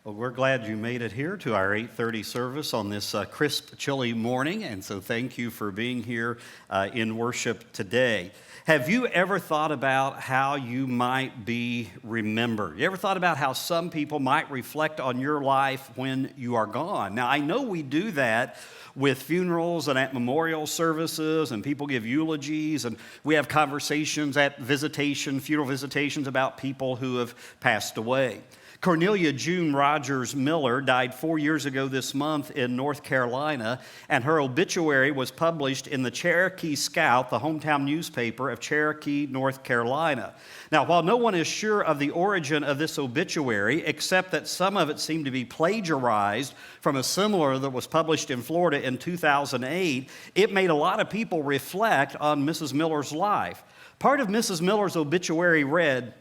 Well, we're glad you made it here to our 8:30 service on this crisp, chilly morning, and so thank you for being here in worship today. Have you ever thought about how you might be remembered? You ever thought about how some people might reflect on your life when you are gone? Now, I know we do that with funerals and at memorial services, and people give eulogies, and we have conversations at funeral visitations about people who have passed away. Cornelia June Rogers Miller died 4 years ago this month in North Carolina, and her obituary was published in the Cherokee Scout, the hometown newspaper of Cherokee, North Carolina. Now, while no one is sure of the origin of this obituary, except that some of it seemed to be plagiarized from a similar that was published in Florida in 2008, it made a lot of people reflect on Mrs. Miller's life. Part of Mrs. Miller's obituary read,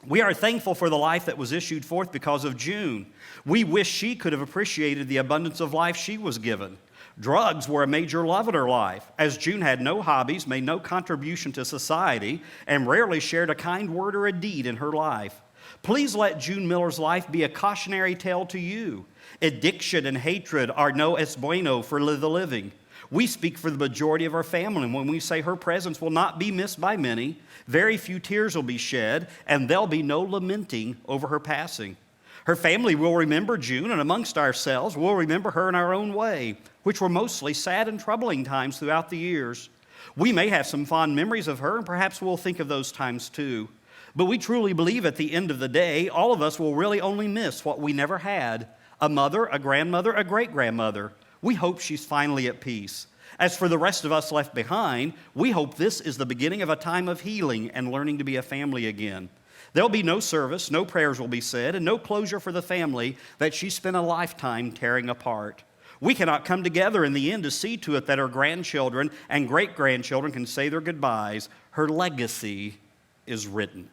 "We are thankful for the life that was issued forth because of June. We wish she could have appreciated the abundance of life she was given. Drugs were a major love in her life, as June had no hobbies, made no contribution to society, and rarely shared a kind word or a deed in her life. Please let June Miller's life be a cautionary tale to you. Addiction and hatred are no es bueno for the living. We speak for the majority of our family when we say her presence will not be missed by many. Very few tears will be shed, and there'll be no lamenting over her passing. Her family will remember June, and amongst ourselves, we'll remember her in our own way, which were mostly sad and troubling times throughout the years. We may have some fond memories of her, and perhaps we'll think of those times too. But we truly believe at the end of the day, all of us will really only miss what we never had: a mother, a grandmother, a great-grandmother. We hope she's finally at peace. As for the rest of us left behind, we hope this is the beginning of a time of healing and learning to be a family again. There'll be no service, no prayers will be said, and no closure for the family that she spent a lifetime tearing apart. We cannot come together in the end to see to it that her grandchildren and great-grandchildren can say their goodbyes. Her legacy is written."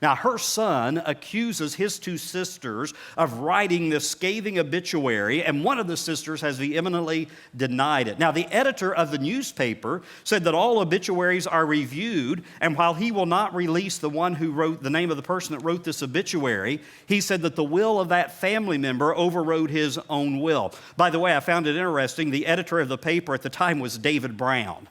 Now, her son accuses his two sisters of writing this scathing obituary, and one of the sisters has vehemently denied it. Now, the editor of the newspaper said that all obituaries are reviewed, and while he will not release the one who wrote the name of the person that wrote this obituary, he said that the will of that family member overrode his own will. By the way, I found it interesting, the editor of the paper at the time was David Brown.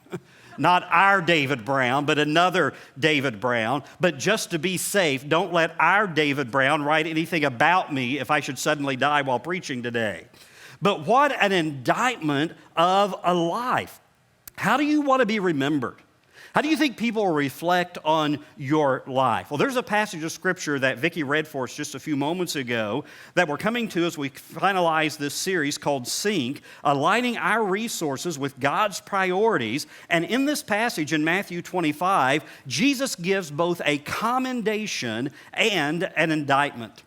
Not our David Brown, but another David Brown. But just to be safe, don't let our David Brown write anything about me if I should suddenly die while preaching today. But what an indictment of a life. How do you want to be remembered? How do you think people will reflect on your life? Well, there's a passage of Scripture that Vicki read for us just a few moments ago that we're coming to as we finalize this series called Sync, aligning our resources with God's priorities. And in this passage in Matthew 25, Jesus gives both a commendation and an indictment.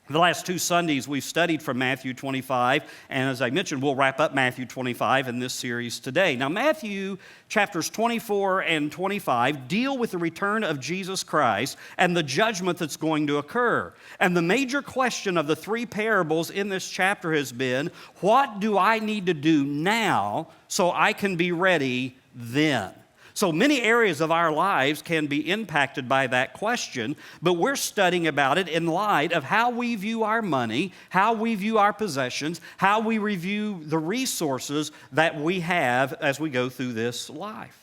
The last 2 Sundays we've studied from Matthew 25, and as I mentioned, we'll wrap up Matthew 25 in this series today. Now, Matthew chapters 24 and 25 deal with the return of Jesus Christ and the judgment that's going to occur. And the major question of the 3 parables in this chapter has been, what do I need to do now so I can be ready then? So many areas of our lives can be impacted by that question, but we're studying about it in light of how we view our money, how we view our possessions, how we review the resources that we have as we go through this life.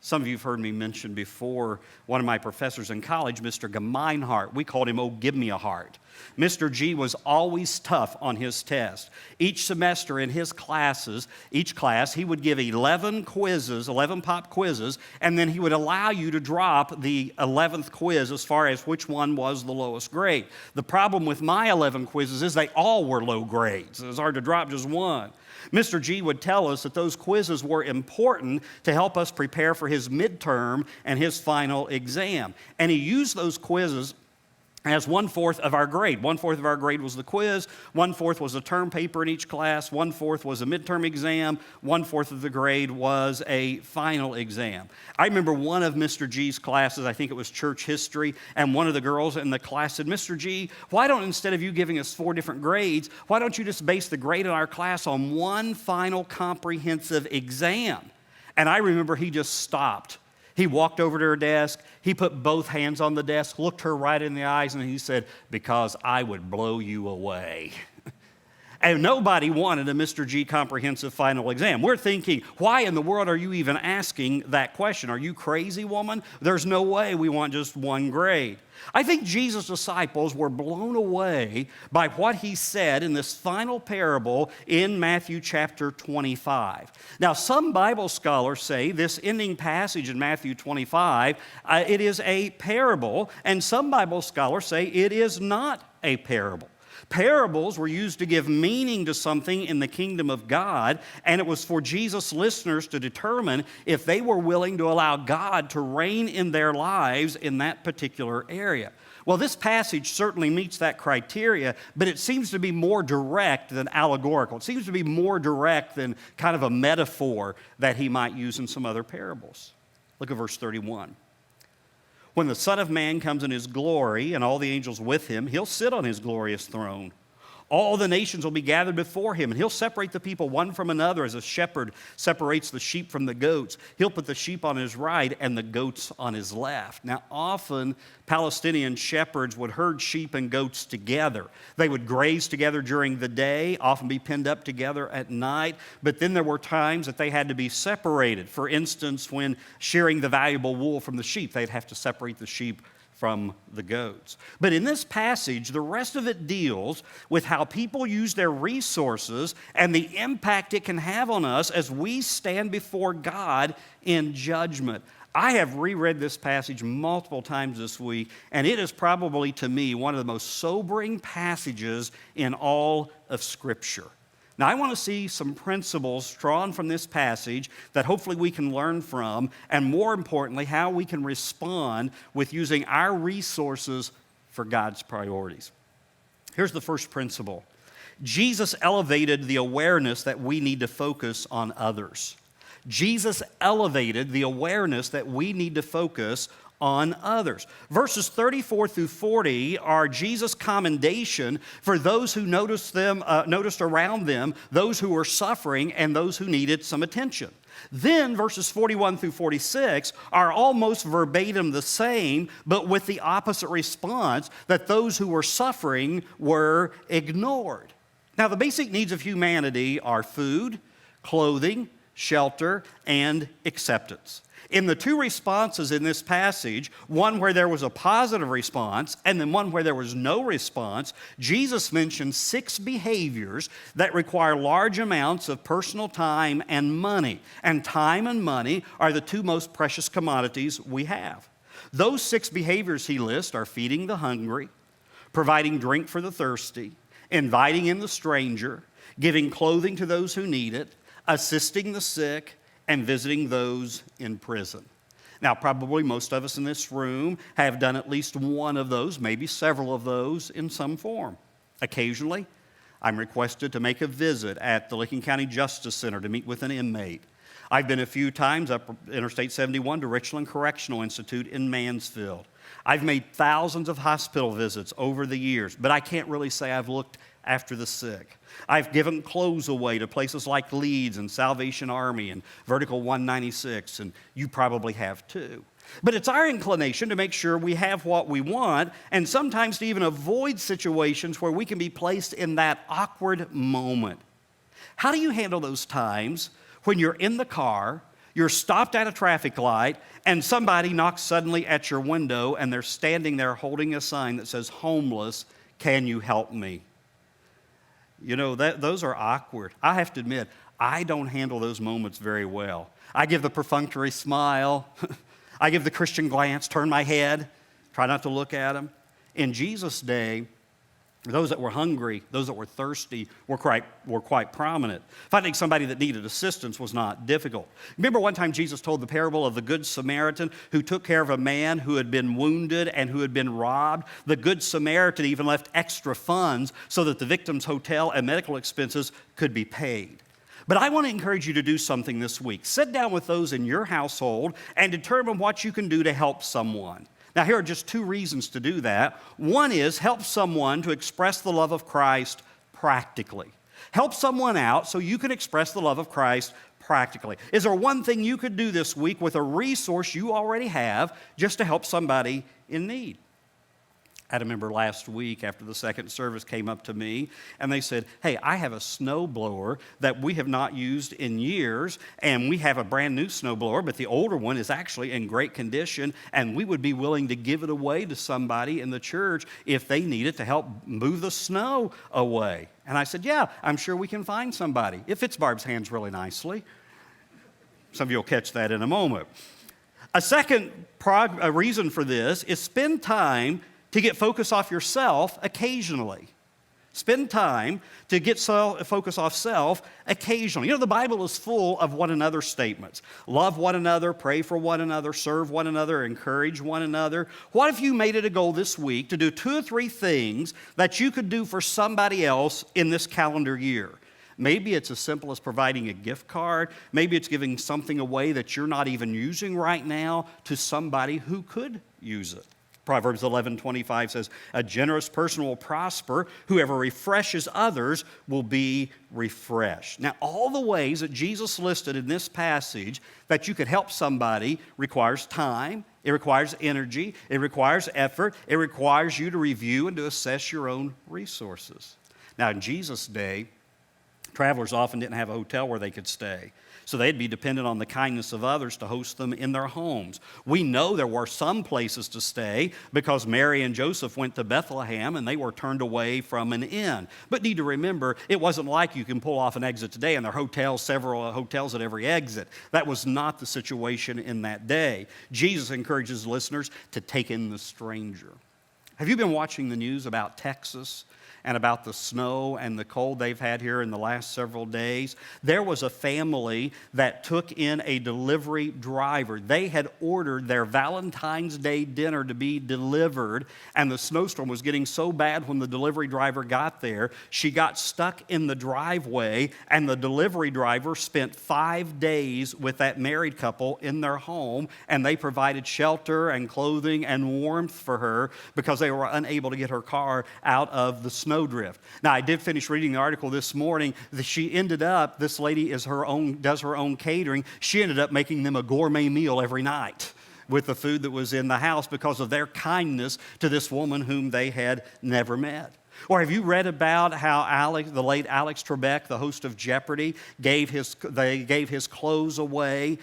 Some of you have heard me mention before one of my professors in college, Mr. Gemeinhart. We called him, "Oh, give me a heart." Mr. G was always tough on his test. Each semester in his classes, each class, he would give 11 quizzes, 11 pop quizzes, and then he would allow you to drop the 11th quiz as far as which one was the lowest grade. The problem with my 11 quizzes is they all were low grades. It was hard to drop just one. Mr. G would tell us that those quizzes were important to help us prepare for his midterm and his final exam. And he used those quizzes as 1/4 of our grade. 1/4 of our grade was the quiz, 1/4 was a term paper in each class, 1/4 was a midterm exam, 1/4 of the grade was a final exam. I remember one of Mr. G's classes, I think it was church history, and one of the girls in the class said, "Mr. G, why don't, instead of you giving us 4 different grades, why don't you just base the grade in our class on one final comprehensive exam?" And I remember he just stopped. He walked over to her desk, he put both hands on the desk, looked her right in the eyes, and he said, "Because I would blow you away." And nobody wanted a Mr. G comprehensive final exam. We're thinking, why in the world are you even asking that question? Are you crazy, woman? There's no way we want just one grade. I think Jesus' disciples were blown away by what he said in this final parable in Matthew chapter 25. Now, some Bible scholars say this ending passage in Matthew 25, it is a parable, and some Bible scholars say it is not a parable. Parables were used to give meaning to something in the kingdom of God, and it was for Jesus' listeners to determine if they were willing to allow God to reign in their lives in that particular area. Well, this passage certainly meets that criteria, but it seems to be more direct than allegorical. It seems to be more direct than kind of a metaphor that he might use in some other parables. Look at verse 31. When the Son of Man comes in his glory and all the angels with him, he'll sit on his glorious throne. All the nations will be gathered before him, and he'll separate the people one from another as a shepherd separates the sheep from the goats. He'll put the sheep on his right and the goats on his left. Now, often Palestinian shepherds would herd sheep and goats together. They would graze together during the day, often be pinned up together at night, but then there were times that they had to be separated. For instance, when shearing the valuable wool from the sheep, they'd have to separate the sheep from the goats. But in this passage, the rest of it deals with how people use their resources and the impact it can have on us as we stand before God in judgment. I have reread this passage multiple times this week, and it is probably, to me, one of the most sobering passages in all of Scripture. Now, I want to see some principles drawn from this passage that hopefully we can learn from, and more importantly, how we can respond with using our resources for God's priorities. Here's the first principle. Jesus elevated the awareness that we need to focus on others. Jesus elevated the awareness that we need to focus on others. Verses 34 through 40 are Jesus' commendation for those who noticed around them, those who were suffering and those who needed some attention. Then verses 41 through 46 are almost verbatim the same, but with the opposite response, that those who were suffering were ignored. Now, the basic needs of humanity are food, clothing, shelter, and acceptance. In the two responses in this passage, one where there was a positive response and then one where there was no response, Jesus mentioned 6 behaviors that require large amounts of personal time and money. And time and money are the two most precious commodities we have. Those 6 behaviors he lists are feeding the hungry, providing drink for the thirsty, inviting in the stranger, giving clothing to those who need it, assisting the sick, and visiting those in prison. Now, probably most of us in this room have done at least one of those, maybe several of those in some form. Occasionally, I'm requested to make a visit at the Licking County Justice Center to meet with an inmate. I've been a few times up Interstate 71 to Richland Correctional Institute in Mansfield. I've made thousands of hospital visits over the years, but I can't really say I've looked after the sick. I've given clothes away to places like Leeds and Salvation Army and Vertical 196, and you probably have too. But it's our inclination to make sure we have what we want, and sometimes to even avoid situations where we can be placed in that awkward moment. How do you handle those times when you're in the car, you're stopped at a traffic light, and somebody knocks suddenly at your window, and they're standing there holding a sign that says, "Homeless, can you help me?" You know, those are awkward. I have to admit, I don't handle those moments very well. I give the perfunctory smile. I give the Christian glance, turn my head, try not to look at them. In Jesus' day, those that were hungry, those that were thirsty were quite prominent. Finding somebody that needed assistance was not difficult. Remember one time Jesus told the parable of the Good Samaritan who took care of a man who had been wounded and who had been robbed. The Good Samaritan even left extra funds so that the victim's hotel and medical expenses could be paid. But I want to encourage you to do something this week. Sit down with those in your household and determine what you can do to help someone. Now, here are just 2 reasons to do that. One is help someone to express the love of Christ practically. Help someone out so you can express the love of Christ practically? Is there one thing you could do this week with a resource you already have just to help somebody in need? I remember last week after the second service came up to me and they said, hey, I have a snow blower that we have not used in years, and we have a brand new snow blower, but the older one is actually in great condition, and we would be willing to give it away to somebody in the church if they need it to help move the snow away. And I said, yeah, I'm sure we can find somebody. It fits Barb's hands really nicely. Some of you will catch that in a moment. A second reason for this is spend time to get focus off yourself occasionally. Spend time to get focus off self occasionally. You know, the Bible is full of one another statements. Love one another, pray for one another, serve one another, encourage one another. What if you made it a goal this week to do 2 or 3 things that you could do for somebody else in this calendar year? Maybe it's as simple as providing a gift card. Maybe it's giving something away that you're not even using right now to somebody who could use it. Proverbs 11:25 says, a generous person will prosper. Whoever refreshes others will be refreshed. Now, all the ways that Jesus listed in this passage that you could help somebody requires time, it requires energy, it requires effort, it requires you to review and to assess your own resources. Now, in Jesus' day, travelers often didn't have a hotel where they could stay. So they'd be dependent on the kindness of others to host them in their homes. We know there were some places to stay because Mary and Joseph went to Bethlehem and they were turned away from an inn. But need to remember, it wasn't like you can pull off an exit today and there are hotels, several hotels at every exit. That was not the situation in that day. Jesus encourages listeners to take in the stranger. Have you been watching the news about Texas and about the snow and the cold they've had here in the last several days? There was a family that took in a delivery driver. They had ordered their Valentine's Day dinner to be delivered, and the snowstorm was getting so bad when the delivery driver got there, she got stuck in the driveway, and the delivery driver spent 5 days with that married couple in their home, and they provided shelter and clothing and warmth for her because they were unable to get her car out of the snowdrift. Now, I did finish reading the article this morning that she ended up, this lady does her own catering. She ended up making them a gourmet meal every night with the food that was in the house because of their kindness to this woman whom they had never met. Or have you read about how the late Alex Trebek, the host of Jeopardy, gave his clothes away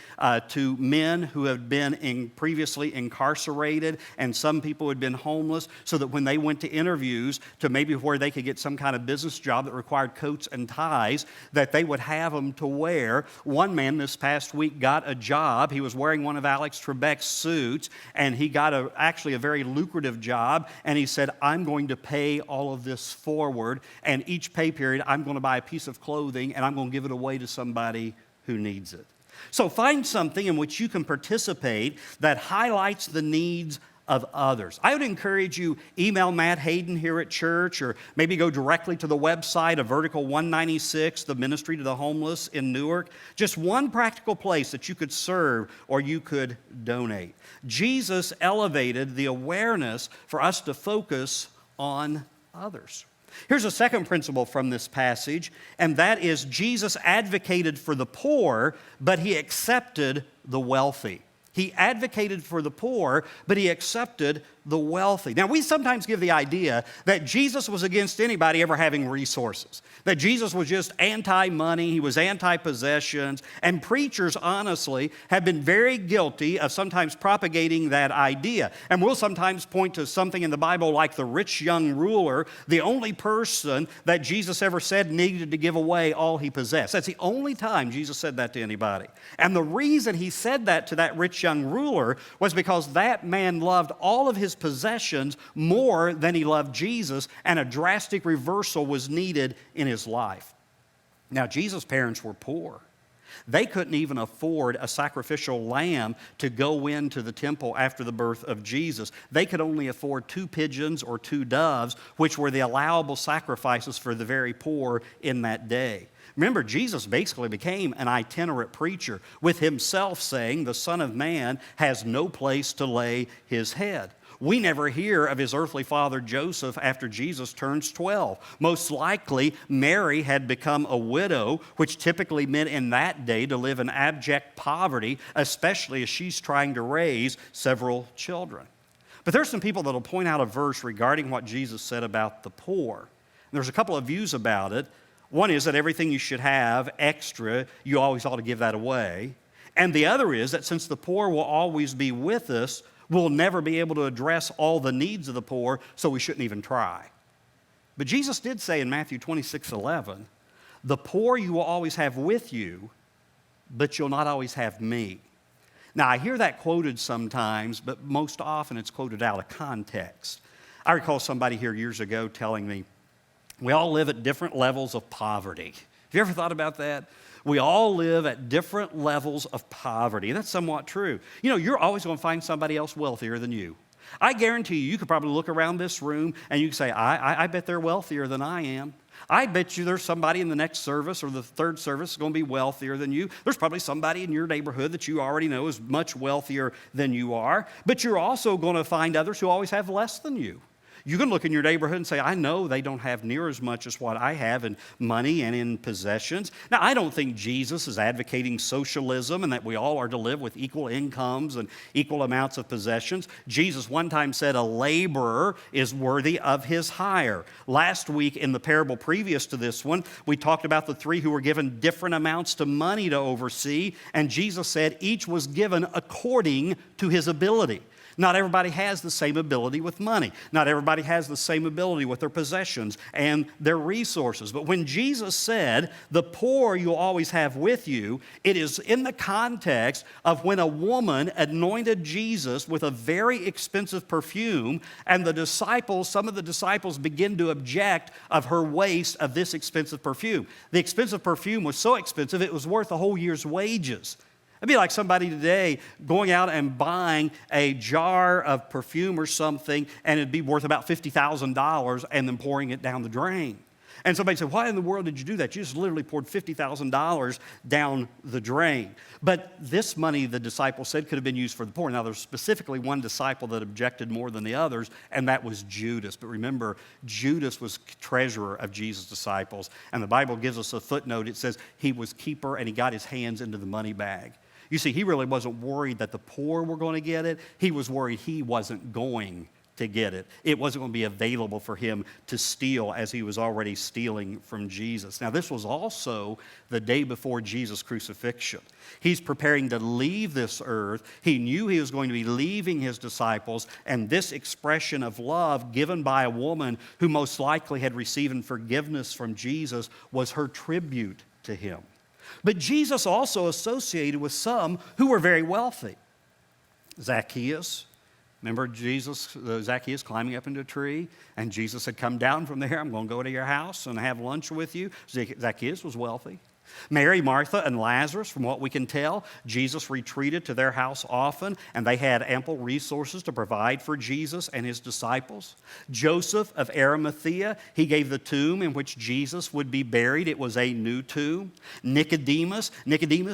to men who had been previously incarcerated, and some people who had been homeless, so that when they went to interviews to maybe where they could get some kind of business job that required coats and ties, that they would have them to wear. One man this past week got a job. He was wearing one of Alex Trebek's suits, and he got actually a very lucrative job, and he said, I'm going to pay all of this forward, and each pay period I'm going to buy a piece of clothing and I'm going to give it away to somebody who needs it. So find something in which you can participate that highlights the needs of others. I would encourage you, email Matt Hayden here at church, or maybe go directly to the website of Vertical 196, the Ministry to the Homeless in Newark. Just one practical place that you could serve or you could donate. Jesus elevated the awareness for us to focus on others. Here's a second principle from this passage, and that is Jesus advocated for the poor, but he accepted the wealthy. He advocated for the poor, but he accepted the wealthy. Now, we sometimes give the idea that Jesus was against anybody ever having resources, that Jesus was just anti-money, he was anti-possessions, and preachers, honestly, have been very guilty of sometimes propagating that idea. And we'll sometimes point to something in the Bible like the rich young ruler, the only person that Jesus ever said needed to give away all he possessed. That's the only time Jesus said that to anybody. And the reason he said that to that rich young ruler was because that man loved all of his possessions more than he loved Jesus, and a drastic reversal was needed in his life. Now, Jesus' parents were poor. They couldn't even afford a sacrificial lamb to go into the temple after the birth of Jesus. They could only afford 2 pigeons or 2 doves, which were the allowable sacrifices for the very poor in that day. Remember, Jesus basically became an itinerant preacher, with himself saying, the Son of Man has no place to lay his head. we never hear of his earthly father Joseph after Jesus turns 12. Most likely, Mary had become a widow, which typically meant in that day to live in abject poverty, especially as she's trying to raise several children. But there's some people that will point out a verse regarding what Jesus said about the poor. And there's a couple of views about it. One is that everything you should have extra, you always ought to give that away. And the other is that since the poor will always be with us, we'll never be able to address all the needs of the poor, so we shouldn't even try. But Jesus did say in Matthew 26:11, the poor you will always have with you, but you'll not always have me. Now, I hear that quoted sometimes, but most often it's quoted out of context. I recall somebody here years ago telling me, we all live at different levels of poverty. Have you ever thought about that? We all live at different levels of poverty. That's somewhat true. You know, you're always going to find somebody else wealthier than you. I guarantee you could probably look around this room and you could say, I bet they're wealthier than I am. I bet you there's somebody in the next service or the third service that's going to be wealthier than you. There's probably somebody in your neighborhood that you already know is much wealthier than you are. But you're also going to find others who always have less than you. You can look in your neighborhood and say, I know they don't have near as much as what I have in money and in possessions. Now, I don't think Jesus is advocating socialism and that we all are to live with equal incomes and equal amounts of possessions. Jesus one time said a laborer is worthy of his hire. Last week in the parable previous to this one, we talked about the three who were given different amounts of money to oversee, and Jesus said each was given according to his ability. Not everybody has the same ability with money. Not everybody has the same ability with their possessions and their resources. But when Jesus said, the poor you'll always have with you, it is in the context of when a woman anointed Jesus with a very expensive perfume, and some of the disciples begin to object of her waste of this expensive perfume. The expensive perfume was so expensive, it was worth a whole year's wages. It'd be like somebody today going out and buying a jar of perfume or something, and it'd be worth about $50,000 and then pouring it down the drain. And somebody said, why in the world did you do that? You just literally poured $50,000 down the drain. But this money, the disciples said, could have been used for the poor. Now, there's specifically one disciple that objected more than the others, and that was Judas. But remember, Judas was treasurer of Jesus' disciples. And the Bible gives us a footnote. It says he was keeper, and he got his hands into the money bag. You see, he really wasn't worried that the poor were going to get it. He was worried he wasn't going to get it. It wasn't going to be available for him to steal as he was already stealing from Jesus. Now, this was also the day before Jesus' crucifixion. He's preparing to leave this earth. He knew he was going to be leaving his disciples, and this expression of love given by a woman who most likely had received forgiveness from Jesus was her tribute to him. But Jesus also associated with some who were very wealthy. Zacchaeus. Remember Zacchaeus climbing up into a tree, and Jesus had come down from there. I'm going to go to your house and have lunch with you. Zacchaeus was wealthy. Mary, Martha, and Lazarus, from what we can tell, Jesus retreated to their house often, and they had ample resources to provide for Jesus and his disciples. Joseph of Arimathea, he gave the tomb in which Jesus would be buried. It was a new tomb. Nicodemus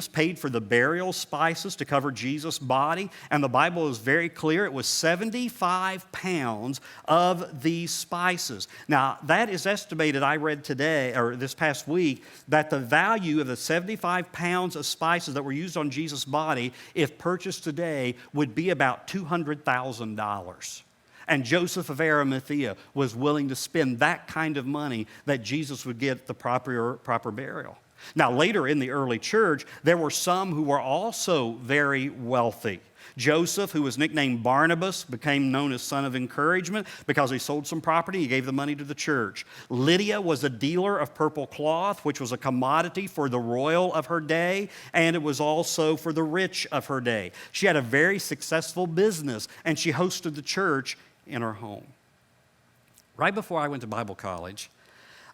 paid for the burial spices to cover Jesus' body, and the Bible is very clear. It was 75 pounds of these spices. Now, that is estimated, I read today, or this past week, that the value of the 75 pounds of spices that were used on Jesus' body, if purchased today, would be about $200,000. And Joseph of Arimathea was willing to spend that kind of money that Jesus would get the proper burial. Now, later in the early church, there were some who were also very wealthy. Joseph, who was nicknamed Barnabas, became known as son of encouragement because he sold some property. He gave the money to the church. Lydia was a dealer of purple cloth, which was a commodity for the royal of her day, and it was also for the rich of her day. She had a very successful business, and she hosted the church in her home. Right before I went to Bible college,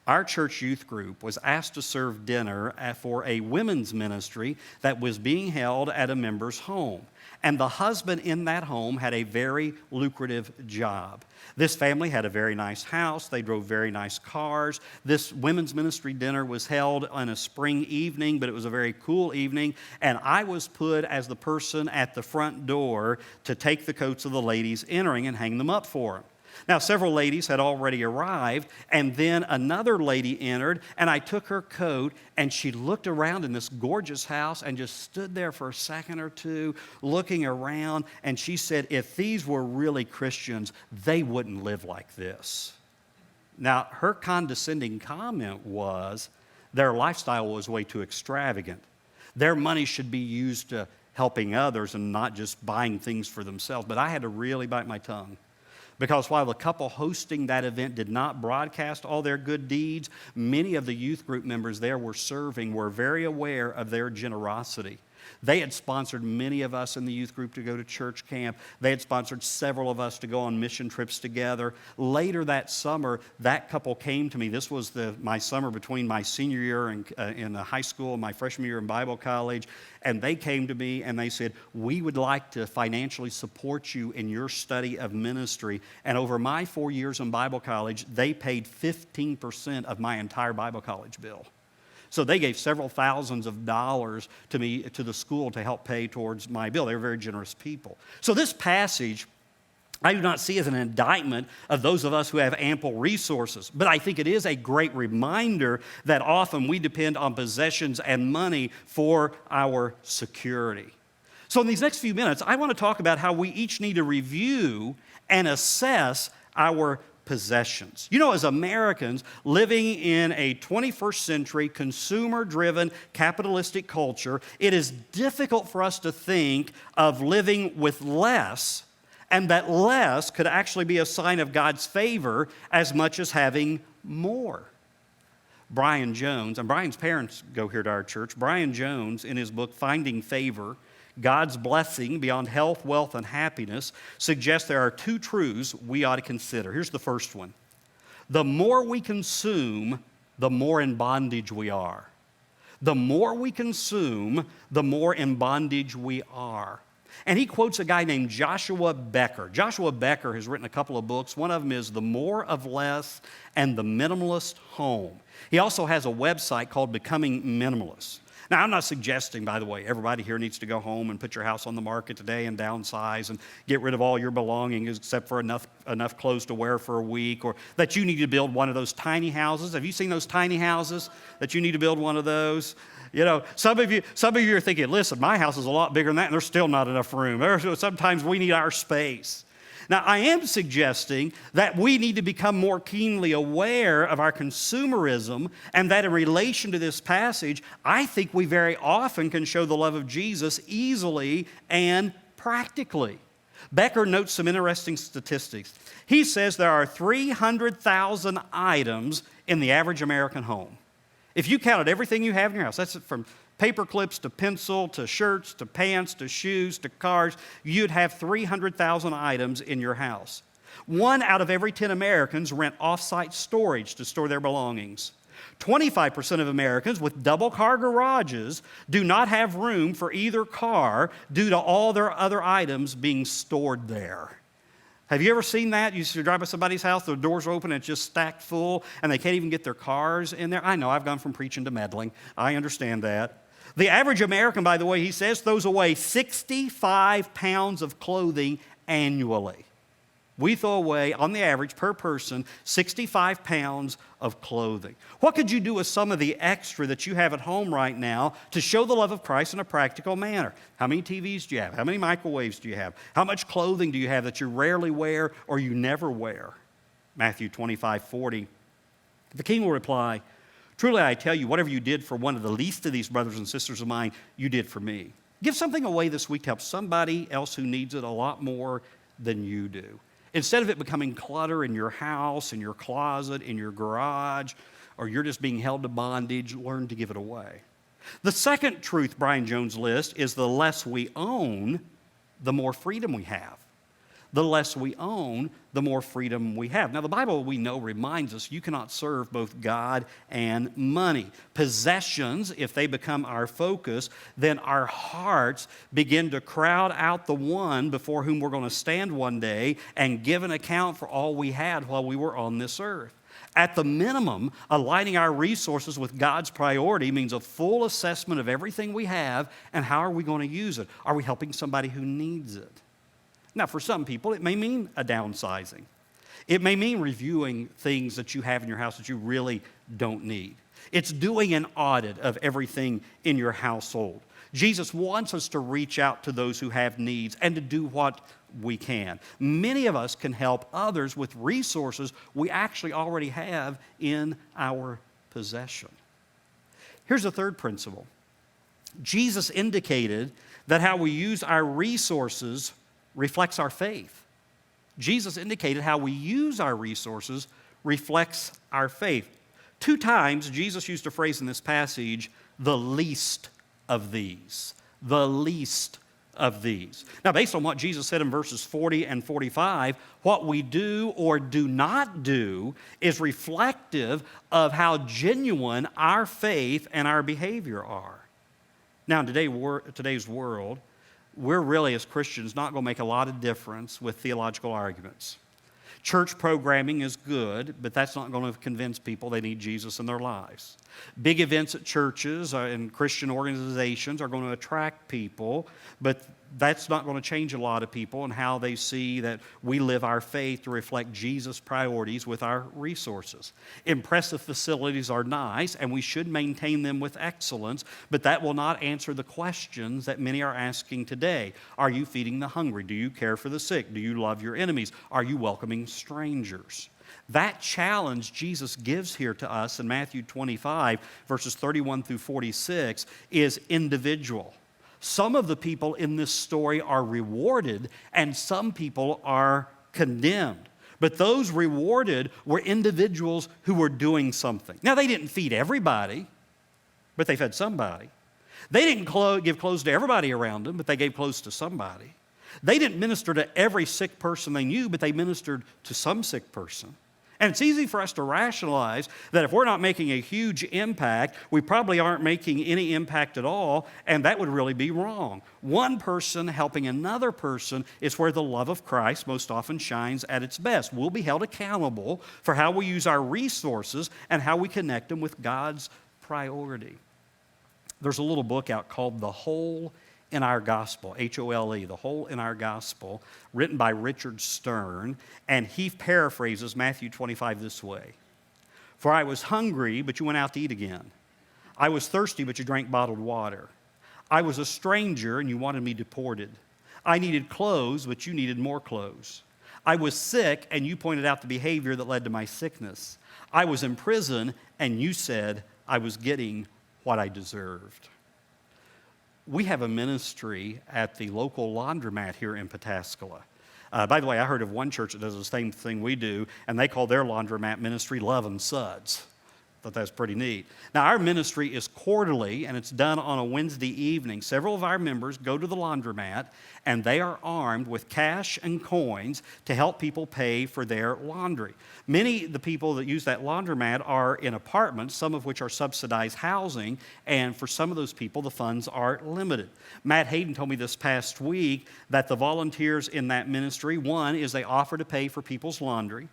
our church youth group was asked to serve dinner for a women's ministry that was being held at a member's home. And the husband in that home had a very lucrative job. This family had a very nice house. They drove very nice cars. This women's ministry dinner was held on a spring evening, but it was a very cool evening. And I was put as the person at the front door to take the coats of the ladies entering and hang them up for them. Now, several ladies had already arrived, and then another lady entered, and I took her coat, and she looked around in this gorgeous house and just stood there for a second or two, looking around, and she said, if these were really Christians, they wouldn't live like this. Now, her condescending comment was their lifestyle was way too extravagant. Their money should be used to helping others and not just buying things for themselves. But I had to really bite my tongue. Because while the couple hosting that event did not broadcast all their good deeds, many of the youth group members there were very aware of their generosity. They had sponsored many of us in the youth group to go to church camp. They had sponsored several of us to go on mission trips together. Later that summer, that couple came to me. This was my summer between my senior year in high school and my freshman year in Bible college. And they came to me and they said, we would like to financially support you in your study of ministry. And over my 4 years in Bible college, they paid 15% of my entire Bible college bill. So they gave several thousands of dollars to me, to the school, to help pay towards my bill. They were very generous people. So this passage, I do not see as an indictment of those of us who have ample resources, but I think it is a great reminder that often we depend on possessions and money for our security. So in these next few minutes, I want to talk about how we each need to review and assess our possessions. You know, as Americans living in a 21st century consumer-driven capitalistic culture, it is difficult for us to think of living with less, and that less could actually be a sign of God's favor as much as having more. Brian Jones, and Brian's parents go here to our church, Brian Jones, in his book Finding Favor, God's Blessing Beyond Health, Wealth, and Happiness, suggests there are two truths we ought to consider. Here's the first one. The more we consume, the more in bondage we are. The more we consume, the more in bondage we are. And he quotes a guy named Joshua Becker. Joshua Becker has written a couple of books. One of them is The More of Less and The Minimalist Home. He also has a website called Becoming Minimalist. Now, I'm not suggesting, by the way, everybody here needs to go home and put your house on the market today and downsize and get rid of all your belongings except for enough clothes to wear for a week, or that you need to build one of those tiny houses. Have you seen those tiny houses that you need to build one of those? You know, some of you are thinking, listen, my house is a lot bigger than that and there's still not enough room. Sometimes we need our space. Now, I am suggesting that we need to become more keenly aware of our consumerism, and that in relation to this passage, I think we very often can show the love of Jesus easily and practically. Becker notes some interesting statistics. He says there are 300,000 items in the average American home. If you counted everything you have in your house, that's from paper clips to pencil to shirts to pants to shoes to cars, you'd have 300,000 items in your house. 1 out of every 10 Americans rent off-site storage to store their belongings. 25% of Americans with double-car garages do not have room for either car due to all their other items being stored there. Have you ever seen that? You drive by somebody's house, the doors are open, and it's just stacked full, and they can't even get their cars in there? I know, I've gone from preaching to meddling. I understand that. The average American, by the way, he says, throws away 65 pounds of clothing annually. We throw away, on the average, per person, 65 pounds of clothing. What could you do with some of the extra that you have at home right now to show the love of Christ in a practical manner? How many TVs do you have? How many microwaves do you have? How much clothing do you have that you rarely wear or you never wear? Matthew 25:40. The king will reply, truly I tell you, whatever you did for one of the least of these brothers and sisters of mine, you did for me. Give something away this week to help somebody else who needs it a lot more than you do. Instead of it becoming clutter in your house, in your closet, in your garage, or you're just being held to bondage, learn to give it away. The second truth Brian Jones lists is the less we own, the more freedom we have. the less we own, the more freedom we have. Now, the Bible, we know, reminds us you cannot serve both God and money. Possessions, if they become our focus, then our hearts begin to crowd out the one before whom we're going to stand one day and give an account for all we had while we were on this earth. At the minimum, aligning our resources with God's priority means a full assessment of everything we have and how are we going to use it. Are we helping somebody who needs it? Now, for some people, it may mean a downsizing. It may mean reviewing things that you have in your house that you really don't need. It's doing an audit of everything in your household. Jesus wants us to reach out to those who have needs and to do what we can. Many of us can help others with resources we actually already have in our possession. Here's the third principle. Jesus indicated that how we use our resources reflects our faith. Jesus indicated how we use our resources reflects our faith. 2 times, Jesus used a phrase in this passage, the least of these. The least of these. Now, based on what Jesus said in verses 40 and 45, what we do or do not do is reflective of how genuine our faith and our behavior are. Now, in today's world, we're really, as Christians, not going to make a lot of difference with theological arguments. Church programming is good, but that's not going to convince people they need Jesus in their lives. Big events at churches and Christian organizations are going to attract people, but that's not going to change a lot of people and how they see that we live our faith to reflect Jesus' priorities with our resources. Impressive facilities are nice, and we should maintain them with excellence, but that will not answer the questions that many are asking today. Are you feeding the hungry? Do you care for the sick? Do you love your enemies? Are you welcoming strangers? That challenge Jesus gives here to us in Matthew 25, verses 31 through 46, is individual. Some of the people in this story are rewarded, and some people are condemned. But those rewarded were individuals who were doing something. Now, they didn't feed everybody, but they fed somebody. They didn't give clothes to everybody around them, but they gave clothes to somebody. They didn't minister to every sick person they knew, but they ministered to some sick person. And it's easy for us to rationalize that if we're not making a huge impact, we probably aren't making any impact at all, and that would really be wrong. One person helping another person is where the love of Christ most often shines at its best. We'll be held accountable for how we use our resources and how we connect them with God's priority. There's a little book out called The Hole in Our Gospel, H-O-L-E, The Hole in Our Gospel, written by Richard Stern, and he paraphrases Matthew 25 this way. For I was hungry, but you went out to eat again. I was thirsty, but you drank bottled water. I was a stranger, and you wanted me deported. I needed clothes, but you needed more clothes. I was sick, and you pointed out the behavior that led to my sickness. I was in prison, and you said I was getting what I deserved. We have a ministry at the local laundromat here in Pataskala. By the way, I heard of one church that does the same thing we do, and they call their laundromat ministry Love and Suds. Thought that's pretty neat. Now, our ministry is quarterly, and it's done on a Wednesday evening. Several of our members go to the laundromat, and they are armed with cash and coins to help people pay for their laundry. Many of the people that use that laundromat are in apartments, some of which are subsidized housing, and for some of those people, the funds are limited. Matt Hayden told me this past week that the volunteers in that ministry, one, is they offer to pay for people's laundry.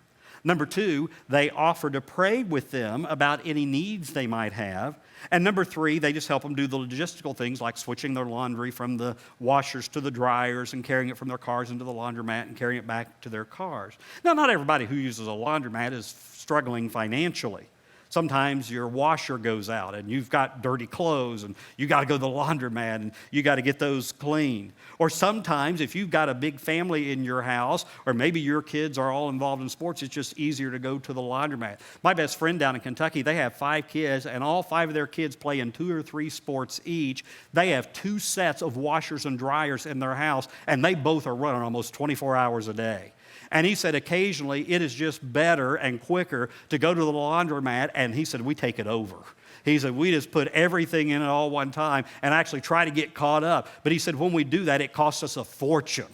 Number 2, they offer to pray with them about any needs they might have. And number 3, they just help them do the logistical things like switching their laundry from the washers to the dryers and carrying it from their cars into the laundromat and carrying it back to their cars. Now, not everybody who uses a laundromat is struggling financially. Sometimes your washer goes out and you've got dirty clothes and you got to go to the laundromat and you got to get those cleaned. Or sometimes if you've got a big family in your house or maybe your kids are all involved in sports, it's just easier to go to the laundromat. My best friend down in Kentucky, they have 5 kids and all 5 of their kids play in 2 or 3 sports each. They have 2 sets of washers and dryers in their house and they both are running almost 24 hours a day. And he said occasionally it is just better and quicker to go to the laundromat, and he said we take it over. He said we just put everything in it all one time and actually try to get caught up. But he said when we do that, it costs us a fortune.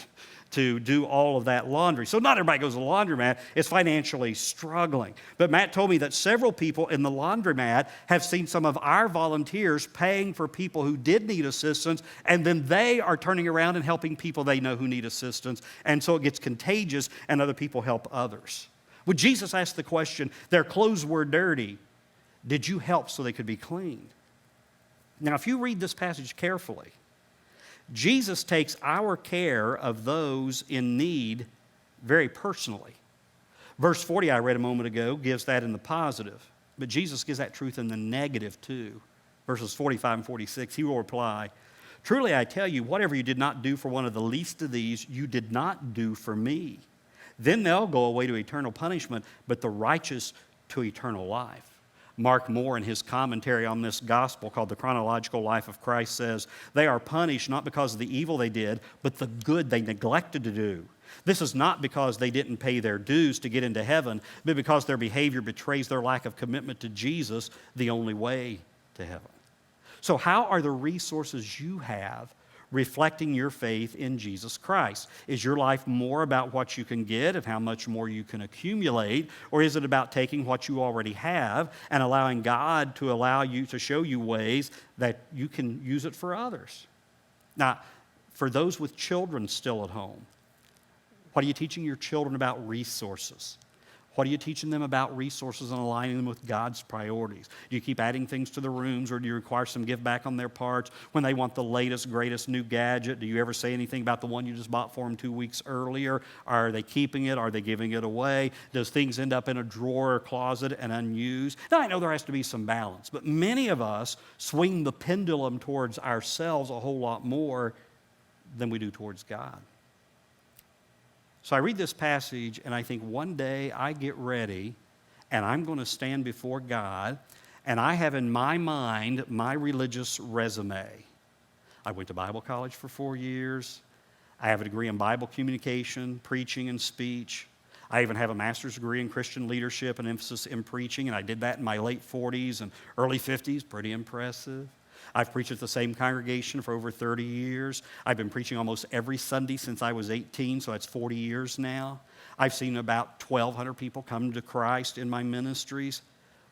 to do all of that laundry. So not everybody goes to the laundromat is financially struggling. But Matt told me that several people in the laundromat have seen some of our volunteers paying for people who did need assistance, and then they are turning around and helping people they know who need assistance. And so it gets contagious, and other people help others. When Jesus asked the question, their clothes were dirty, did you help so they could be cleaned? Now, if you read this passage carefully, Jesus takes our care of those in need very personally. Verse 40 I read a moment ago gives that in the positive, but Jesus gives that truth in the negative too. Verses 45 and 46, he will reply, truly I tell you, whatever you did not do for one of the least of these, you did not do for me. Then they'll go away to eternal punishment, but the righteous to eternal life. Mark Moore, in his commentary on this gospel called The Chronological Life of Christ, says, they are punished not because of the evil they did, but the good they neglected to do. This is not because they didn't pay their dues to get into heaven, but because their behavior betrays their lack of commitment to Jesus, the only way to heaven. So how are the resources you have reflecting your faith in Jesus Christ? Is your life more about what you can get and how much more you can accumulate, or is it about taking what you already have and allowing God to allow you to show you ways that you can use it for others? Now, for those with children still at home, what are you teaching your children about resources? What are you teaching them about resources and aligning them with God's priorities? Do you keep adding things to the rooms, or do you require some give back on their parts when they want the latest, greatest new gadget? Do you ever say anything about the one you just bought for them 2 weeks earlier? Are they keeping it? Are they giving it away? Does things end up in a drawer or closet and unused? Now, I know there has to be some balance, but many of us swing the pendulum towards ourselves a whole lot more than we do towards God. So I read this passage and I think one day I get ready and I'm going to stand before God, and I have in my mind my religious resume. I went to Bible college for 4 years. I have a degree in Bible communication, preaching, and speech. I even have a master's degree in Christian leadership and emphasis in preaching, and I did that in my late 40s and early 50s. Pretty impressive. I've preached at the same congregation for over 30 years. I've been preaching almost every Sunday since I was 18, so that's 40 years now. I've seen about 1,200 people come to Christ in my ministries.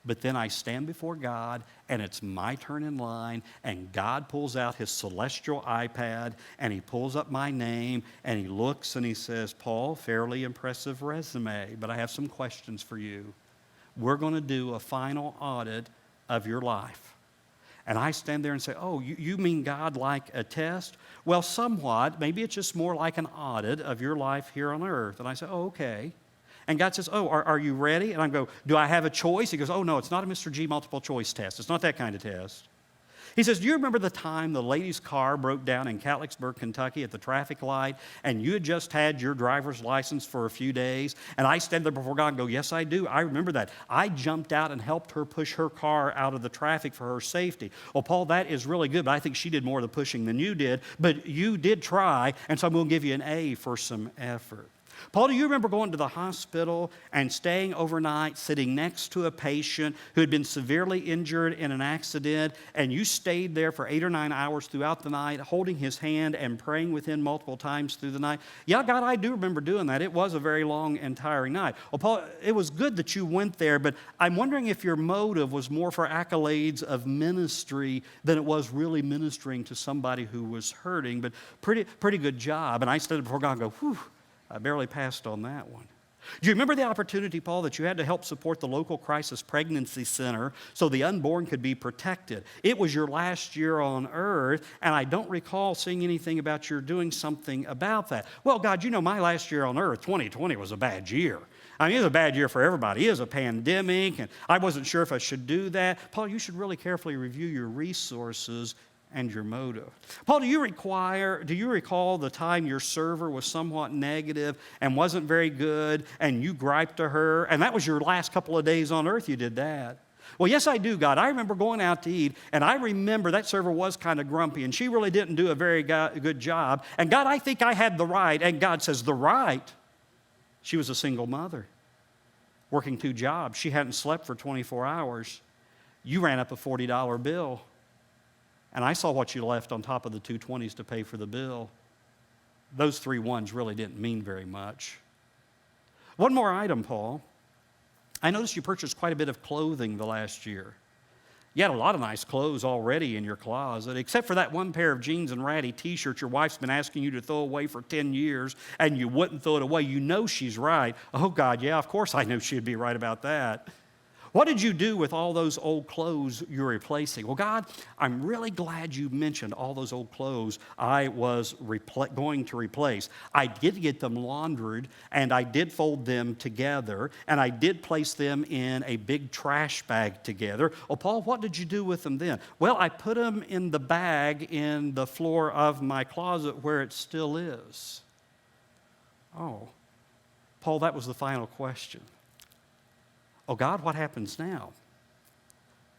But then I stand before God, and it's my turn in line, and God pulls out his celestial iPad, and he pulls up my name, and he looks and he says, Paul, fairly impressive resume, but I have some questions for you. We're going to do a final audit of your life. And I stand there and say, oh, you mean God like a test? Well, somewhat. Maybe it's just more like an audit of your life here on earth. And I say, oh, okay. And God says, oh, are you ready? And I go, do I have a choice? He goes, oh, no, it's not a Mr. G multiple choice test. It's not that kind of test. He says, do you remember the time the lady's car broke down in Catlettsburg, Kentucky at the traffic light, and you had just had your driver's license for a few days? And I stand there before God and go, yes, I do. I remember that. I jumped out and helped her push her car out of the traffic for her safety. Well, Paul, that is really good, but I think she did more of the pushing than you did. But you did try, and so I'm going to give you an A for some effort. Paul, do you remember going to the hospital and staying overnight, sitting next to a patient who had been severely injured in an accident, and you stayed there for 8 or 9 hours throughout the night, holding his hand and praying with him multiple times through the night? Yeah, God, I do remember doing that. It was a very long and tiring night. Well, Paul, it was good that you went there, but I'm wondering if your motive was more for accolades of ministry than it was really ministering to somebody who was hurting, but pretty good job. And I stood before God and go, whew, I barely passed on that one. Do you remember the opportunity, Paul, that you had to help support the local crisis pregnancy center so the unborn could be protected? It was your last year on earth, and I don't recall seeing anything about your doing something about that. Well, God, you know my last year on earth, 2020, was a bad year. I mean, it was a bad year for everybody. It was a pandemic, and I wasn't sure if I should do that. Paul, you should really carefully review your resources and your motive. Paul, do you recall the time your server was somewhat negative and wasn't very good, and you griped to her, and that was your last couple of days on earth you did that? Well, yes, I do, God. I remember going out to eat, and I remember that server was kind of grumpy, and she really didn't do a very good job. And God, I think I had the right. And God says, the right? She was a single mother, working 2 jobs. She hadn't slept for 24 hours. You ran up a $40 bill. And I saw what you left on top of the $220s to pay for the bill. those 3 ones really didn't mean very much. One more item, Paul. I noticed you purchased quite a bit of clothing the last year. You had a lot of nice clothes already in your closet, except for that one pair of jeans and ratty t-shirts your wife's been asking you to throw away for 10 years, and you wouldn't throw it away. You know she's right. Oh, God, yeah, of course I knew she'd be right about that. What did you do with all those old clothes you're replacing? Well, God, I'm really glad you mentioned all those old clothes I was going to replace. I did get them laundered, and I did fold them together, and I did place them in a big trash bag together. Oh, Paul, what did you do with them then? Well, I put them in the bag in the floor of my closet where it still is. Oh, Paul, that was the final question. Oh, God, what happens now?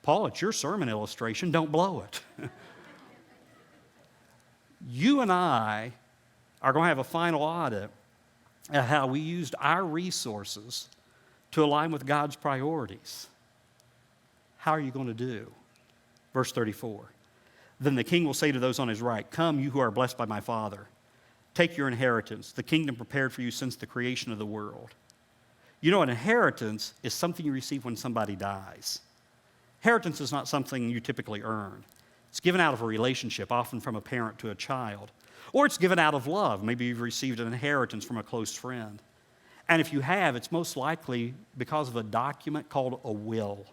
Paul, it's your sermon illustration. Don't blow it. You and I are going to have a final audit at how we used our resources to align with God's priorities. How are you going to do? Verse 34. Then the king will say to those on his right, "Come, you who are blessed by my Father. Take your inheritance, the kingdom prepared for you since the creation of the world." You know, an inheritance is something you receive when somebody dies. Inheritance is not something you typically earn. It's given out of a relationship, often from a parent to a child. Or it's given out of love. Maybe you've received an inheritance from a close friend. And if you have, it's most likely because of a document called a will.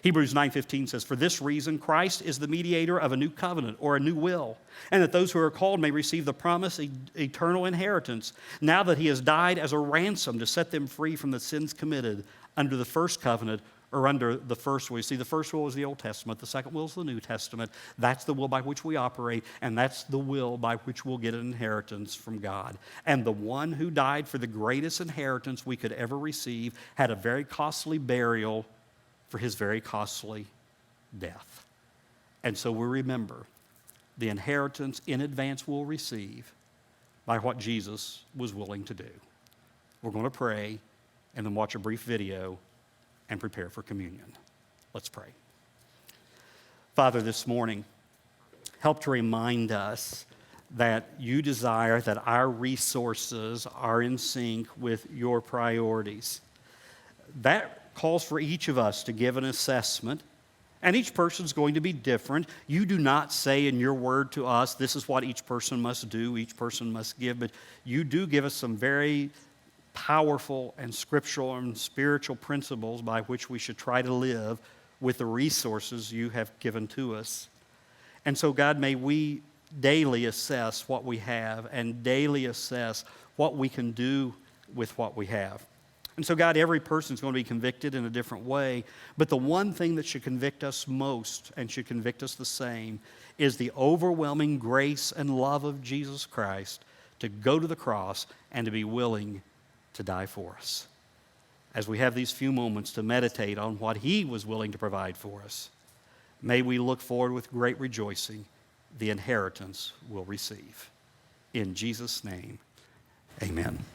Hebrews 9:15 says, "For this reason, Christ is the mediator of a new covenant," or a new will, "and that those who are called may receive the promised eternal inheritance, now that he has died as a ransom to set them free from the sins committed under the first covenant," or under the first will. You see, the first will is the Old Testament. The second will is the New Testament. That's the will by which we operate, and that's the will by which we'll get an inheritance from God. And the one who died for the greatest inheritance we could ever receive had a very costly burial for his very costly death. And so we remember the inheritance in advance we'll receive by what Jesus was willing to do. We're going to pray and then watch a brief video and prepare for communion. Let's pray. Father, this morning, help to remind us that you desire that our resources are in sync with your priorities. That calls for each of us to give an assessment, and each person's going to be different. You do not say in your word to us, this is what each person must do, each person must give, but you do give us some very powerful and scriptural and spiritual principles by which we should try to live with the resources you have given to us. And so, God, may we daily assess what we have and daily assess what we can do with what we have. And so, God, every person is going to be convicted in a different way, but the one thing that should convict us most and should convict us the same is the overwhelming grace and love of Jesus Christ to go to the cross and to be willing to die for us. As we have these few moments to meditate on what he was willing to provide for us, may we look forward with great rejoicing the inheritance we'll receive. In Jesus' name, amen.